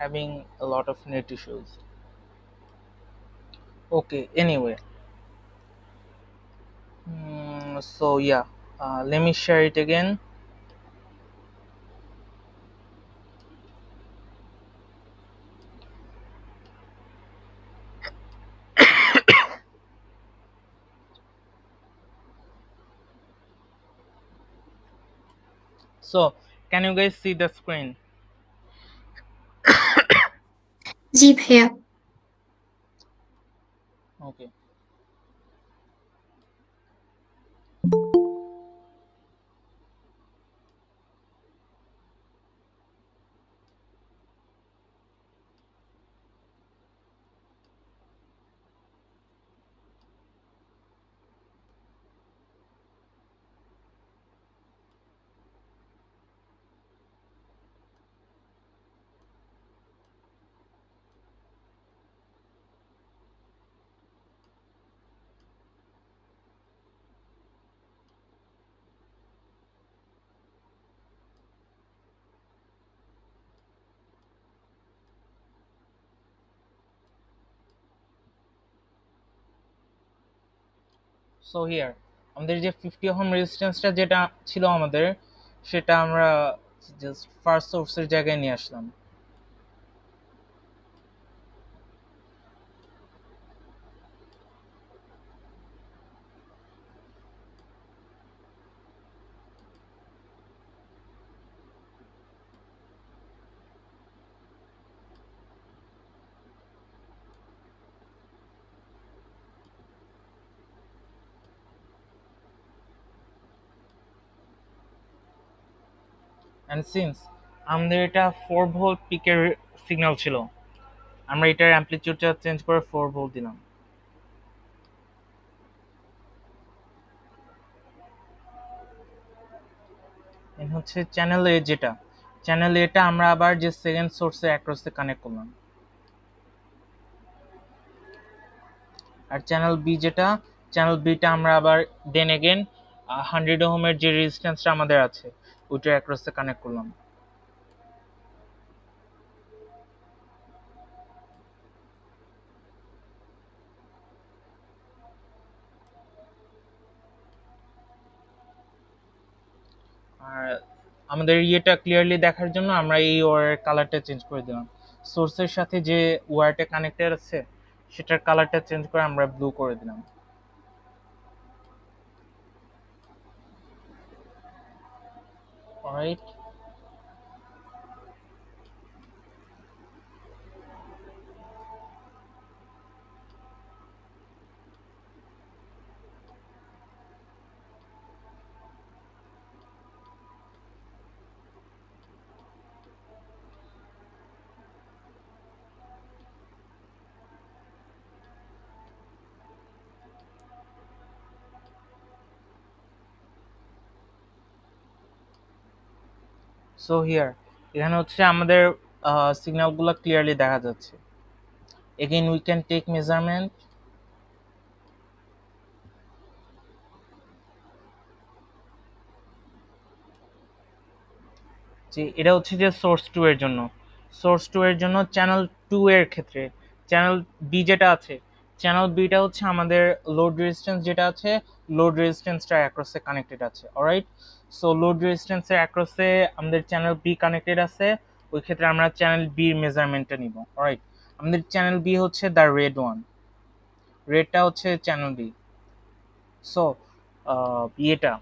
having a lot of net issues. Okay, anyway, so yeah, let me share it again. So can you guys see the screen? जी भैया। Okay. So here আমাদের যে 50 ohm রেজিস্ট্যান্সটা যেটা ছিল আমাদের, সেটা আমরা just first সোর্সের জায়গায় নিয়ে আসলাম। অ্যান্ড সিন্স আমাদের এটা 4 ভোল্ট পিকের সিগন্যাল ছিল, আমরা এটার অ্যামপ্লিটিউডটা চেঞ্জ করে 4 ভোল্ট দিলাম। হচ্ছে চ্যানেল এ, যেটা চ্যানেল এটা আমরা আবার যে সেকেন্ড সোর্সে অ্যাক্রসে কানেক্ট করলাম। আর চ্যানেল বি যেটা, চ্যানেল বিটা আমরা আবার দেন এগেন 100 ওহমের যে রেজিস্ট্যান্সটা আমাদের আছে ওইটা অ্যাক্রসে কানেক্ট করলাম। আর আমাদের ইয়েটা ক্লিয়ারলি দেখার জন্য আমরা এই ওয়ারের কালারটা চেঞ্জ করে দিলাম। সোর্সের সাথে যে ওয়্যারটা কানেক্টেড আছে সেটার কালারটা চেঞ্জ করে আমরা ব্লু করে দিলাম। অলরাইট, সো হিয়ার এখানে হচ্ছে আমাদের সিগন্যালগুলো ক্লিয়ারলি দেখা যাচ্ছে। Again we can take measurement. যে এটা হচ্ছে যে সোর্স 2 এর জন্য, সোর্স 2 এর জন্য চ্যানেল 2 এর ক্ষেত্রে চ্যানেল বি যেটা আছে, চ্যানেল বিটা হচ্ছে আমাদের লোড রেজিস্ট্যান্স যেটা আছে, লোড রেজিস্ট্যান্সটা অ্যাক্রসে কানেক্টেড আছে। অলরাইট, সো লোড রেজিস্ট্যান্সের অ্যাক্রসে আমাদের চ্যানেল বি কানেক্টেড আছে, ওই ক্ষেত্রে আমরা চ্যানেল বির মেজারমেন্টটা নিব। অলরাইট, আমাদের চ্যানেল বি হচ্ছে দ্য রেড ওয়ান, রেডটা হচ্ছে চ্যানেল বি। সো ইয়েটা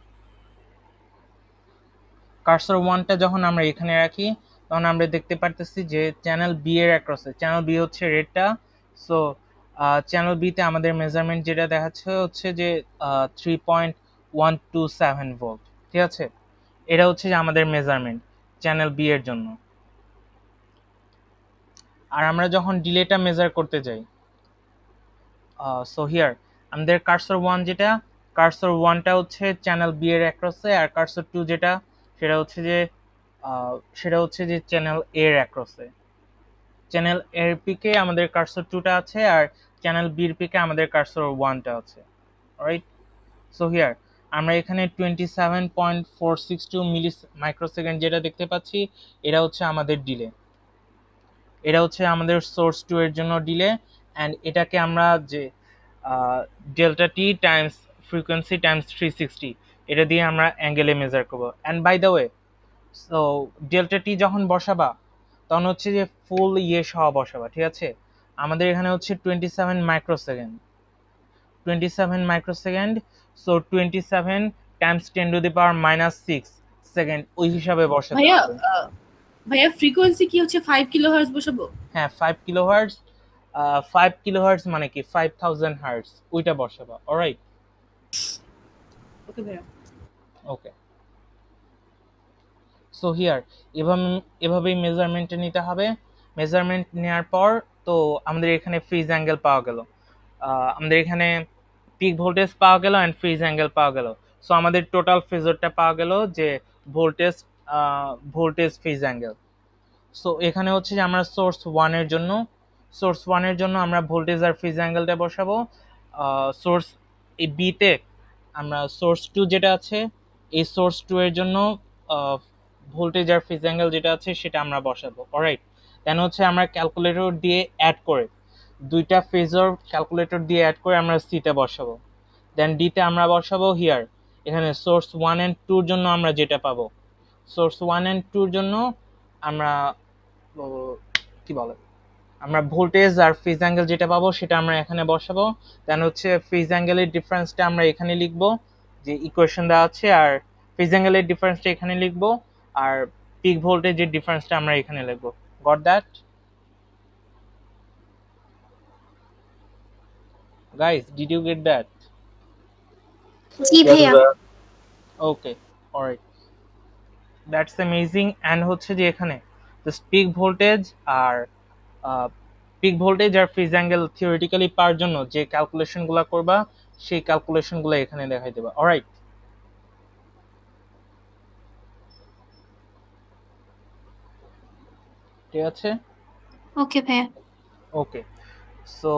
কার্সর ওয়ানটা যখন আমরা এখানে রাখি তখন আমরা দেখতে পারতেছি যে চ্যানেল বি এর অ্যাক্রসে, চ্যানেল বি হচ্ছে রেডটা। সো চ্যানেল বিতে আমাদের মেজারমেন্ট যেটা দেখাচ্ছে হচ্ছে যে 3.127 ভোল্ট। ঠিক আছে, এটা হচ্ছে যে আমাদের মেজারমেন্ট চ্যানেল বি এর জন্য। আর আমরা যখন ডিলেটা মেজার করতে যাই, সো হিয়ার আমাদের কার্সর ওয়ান যেটা, কার্সর ওয়ানটা হচ্ছে চ্যানেল বি এর অ্যাক্রসে, আর কার্সর টু যেটা সেটা হচ্ছে যে চ্যানেল এ এর অ্যাক্রসে। চ্যানেল এর পিকে আমাদের কার্সর টুটা আছে, আর চ্যানেল বির পিকে আমাদের কার্সর ওয়ানটা আছে। রাইট, সো হিয়ার আমরা এখানে 27.462 মিলি মাইক্রোসেকেন্ড যেটা দেখতে পাচ্ছি, এটা হচ্ছে আমাদের ডিলে। এটা হচ্ছে আমাদের সোর্স 2 এর জন্য ডিলে, অ্যান্ড এটাকে আমরা যে delta T times frequency times 360 এটা দিয়ে আমরা অ্যাঙ্গেলে মেজার করবো। And by the way, so delta T যখন বসাবা তখন হচ্ছে যে ফুল ইয়ে সহ বসাবা, ঠিক আছে? আমাদের এখানে হচ্ছে 27 microsecond, 27 microsecond, so 27 Times 10⁻⁻6 second ওই হিসাবে বসাতে ভাইয়া হবে। ভাইয়া ফ্রিকোয়েন্সি কি হচ্ছে 5 কিলোহার্টজ বসাবো? হ্যাঁ 5 কিলোহার্টজ, 5 কিলোহার্টজ মানে কি 5000 হার্টজ, ওইটা বসাবা। অলরাইট, ওকে ভাইয়া। ওকে, সো হিয়ার এভাবেই মেজারমেন্টটা নিতে হবে। মেজারমেন্ট নেওয়ার পর তো আমাদের এখানে ফ্রিজ অ্যাঙ্গেল পাওয়া গেল, আমাদের এখানে পিক ভোল্টেজ পাওয়া গেল অ্যান্ড ফ্রিজ অ্যাঙ্গেল পাওয়া গেল। সো আমাদের টোটাল ফেজরটা পাওয়া গেল যে voltage voltage fridge angle. So এখানে হচ্ছে যে আমরা সোর্স ওয়ানের জন্য আমরা ভোল্টেজ আর ফেজ অ্যাঙ্গেলটা বসাবো। সোর্স এই বিতে আমরা সোর্স 2 যেটা আছে এই সোর্স 2 এর জন্য ভোল্টেজ আর ফেজ অ্যাঙ্গেল যেটা আছে সেটা আমরা বসাবো। অলরাইট, দেন হচ্ছে আমরা ক্যালকুলেটর দিয়ে অ্যাড করে দুইটা ফেজর ক্যালকুলেটর দিয়ে অ্যাড করে আমরা সিতে বসাবো। দেন ডিতে আমরা বসাবো হিয়ার এখানে সোর্স 1 অ্যান্ড 2 এর জন্য আমরা যেটা পাবো, সোর্স 1 অ্যান্ড 2 এর জন্য আমরা কি বলে আমরা ভোল্টেজ আর ফেজ অ্যাঙ্গেল যেটা পাবো সেটা আমরা এখানে বসাবো। দেন হচ্ছে ফেজ অ্যাঙ্গেলের ডিফারেন্সটা আমরা এখানে লিখবো, যে ইকুয়েশন দেওয়া আছে, আর ফেজ অ্যাঙ্গেলের ডিফারেন্সটা এখানে লিখবো, আর পিক ভোল্টেজের ডিফারেন্সটা আমরা এখানে লিখবো। Got that guys? Did you get that? জি ভাইয়া। Okay, alright, that's amazing. And হচ্ছে যে এখানে জাস্ট পিক ভোল্টেজ আর ফেজ অ্যাঙ্গেল থিওরিটিক্যালি পাওয়ার জন্য যে ক্যালকুলেশনগুলো করবা সেই ক্যালকুলেশনগুলো এখানে দেখাই দেবা। অলরাইট, ঠিক আছে, ওকে ভাইয়া। ওকে। সো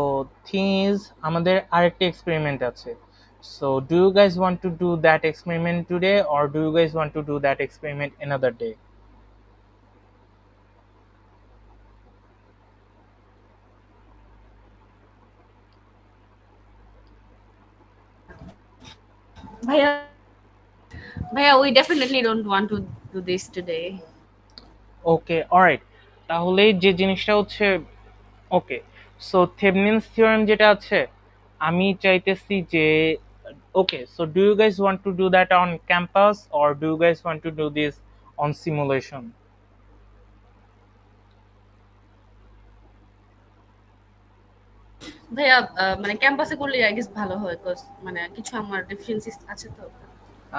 থিং ইজ আমাদের আরেকটা এক্সপেরিমেন্ট আছে। So do you guys want to do that experiment today, or do you guys want to do that experiment another day? ভাইয়া ভাইয়া we definitely don't want to do this today. Okay, alright, তাহলে যে জিনিসটা হচ্ছে ওকে, so থেভনিনস theorem যেটা আছে আমি চাইতেছি যে okay, so do you guys want to do that on campus, or do you guys want to do this on simulation? ভাইয়া মানে ক্যাম্পাসে করলে আই গেস ভালো হয়, কজ মানে কিছু আমার ডেফিসিয়েন্সিস আছে তো।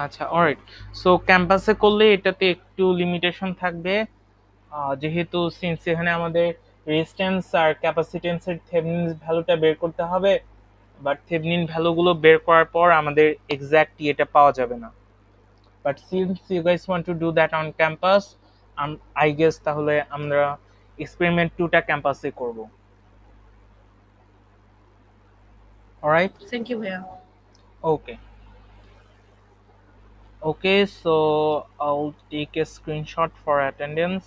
আচ্ছা, অলরাইট, সো ক্যাম্পাসে করলে এটাতে একটু লিমিটেশন থাকবে, যেহেতু সিন্স এখানে আমাদের রেজিস্ট্যান্স আর ক্যাপাসিটেন্সের থেভনিন ভ্যালুটা বের করতে হবে, বাট থেভনিন ভ্যালুগুলো বের করার পর আমাদের এক্স্যাক্ট এটা পাওয়া যাবে না। But since you guys want to do that on campus, I guess তাহলে আমরা এক্সপেরিমেন্ট 2টা ক্যাম্পাসে করব। অলরাইট, থ্যাংক ইউ ভাইয়া। ওকে, okay, so I'll take a screenshot for attendance.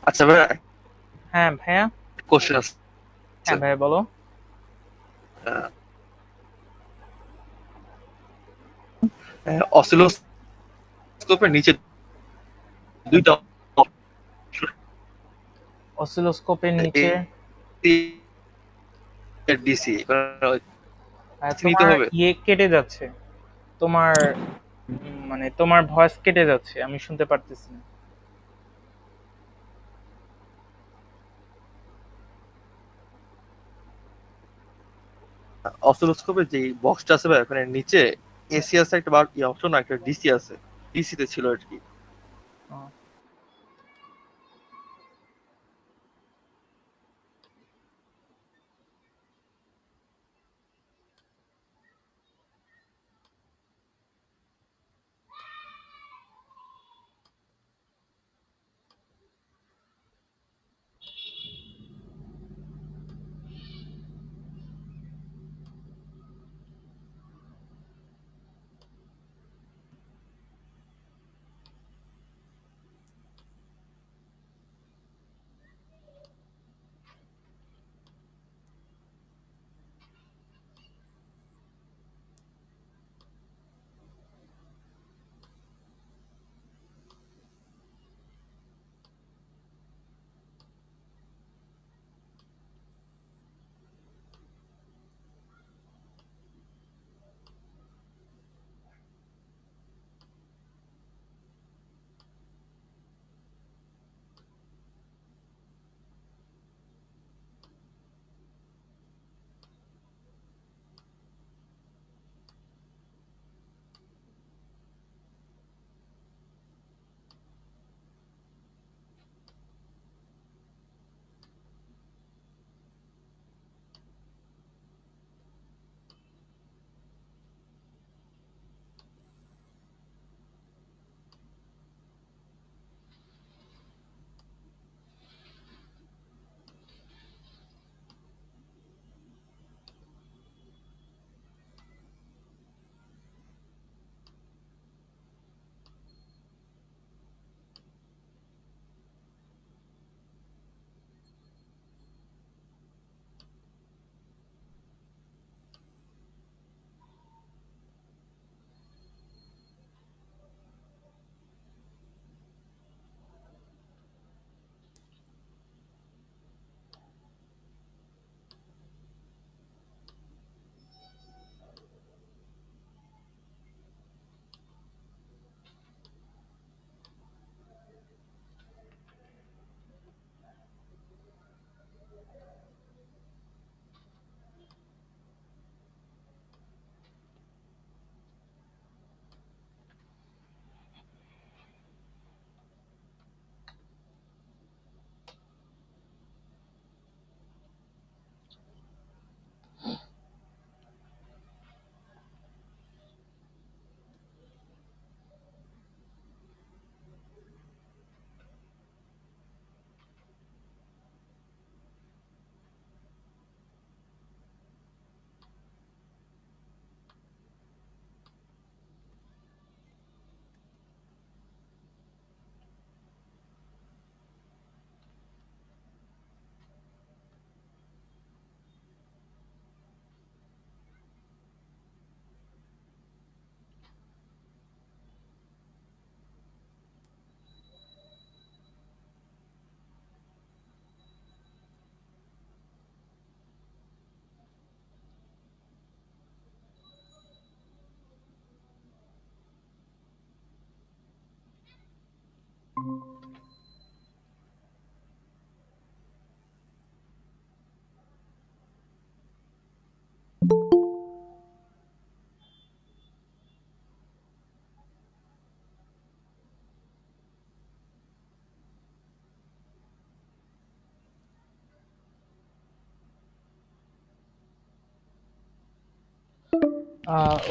আচ্ছা ভাইয়া, হ্যাঁ ভাইয়া, কোশ্চেন আছে। হ্যাঁ ভাইয়া বলো। অসিলোস্কোপের নিচে দুইটা অসিলোস্কোপের নিচে ডিসি নিতে তোমার হবে। ইয়ে কেটে যাচ্ছে, তোমার মানে তোমার ভয়েস কেটে যাচ্ছে, আমি শুনতে পারতেছি না। অসিলোস্কোপের যে বক্সটা আছে ভাই ওখানে নিচে এসি আছে একটা, বা অপশন একটা ডিসি আছে, ডিসি তে ছিল আর কি।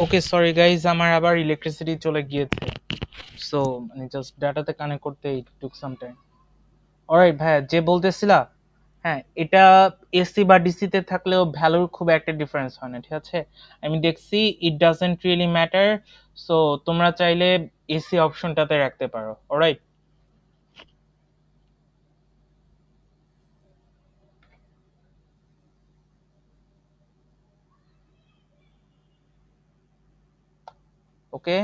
ওকে সরি গাইজ, আমার আবার ইলেকট্রিসিটি চলে গিয়েছে, সো মানে জাস্ট ডাটাতে কানেক্ট করতে ইট টুক সাম টাইম। অলরাইট ভাইয়া, যে বলতেছিলা, হ্যাঁ এটা এসি বা ডিসিতে থাকলেও ভ্যালুর খুব একটা ডিফারেন্স হয় না, ঠিক আছে? আমি দেখছি it doesn't really matter, so তোমরা চাইলে এসি অপশনটাতে রাখতে পারো। অলরাইট, ওকে।